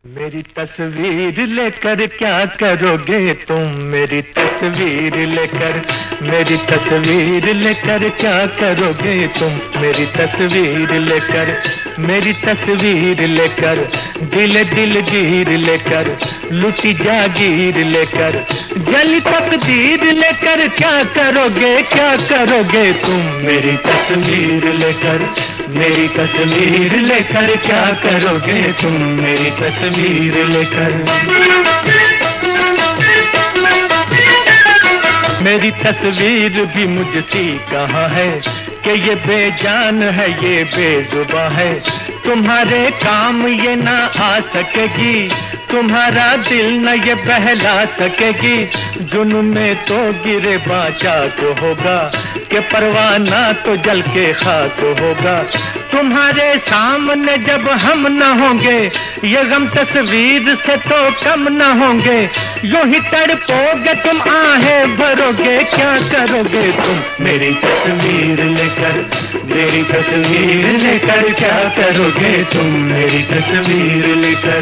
मेरी तस्वीर लेकर क्या करोगे तुम? मेरी तस्वीर लेकर, मेरी तस्वीर लेकर क्या करोगे तुम? मेरी तस्वीर लेकर, मेरी तस्वीर लेकर, दिल दिल गिर लेकर, लुटी जागीर लेकर, जली तकदीर लेकर क्या करोगे, क्या करोगे तुम? मेरी तस्वीर लेकर, मेरी तस्वीर लेकर क्या करोगे तुम? मेरी तस्वीर लेकर। मेरी तस्वीर भी मुझसी कहाँ है कि ये बेजान है, ये बेजुबां है। तुम्हारे काम ये ना आ सकेगी, तुम्हारा दिल न ये बहला सकेगी। जुनून में तो गिरे बाचा तो होगा कि परवाना तो जल के खाक होगा। तुम्हारे सामने जब हम न होंगे, ये गम तस्वीर से तो कम न होंगे। यूं ही तड़पोगे तुम, आहें भरोगे, क्या करोगे तुम? मेरी तस्वीर लेकर, मेरी तस्वीर लेकर क्या करोगे तुम? मेरी तस्वीर लेकर।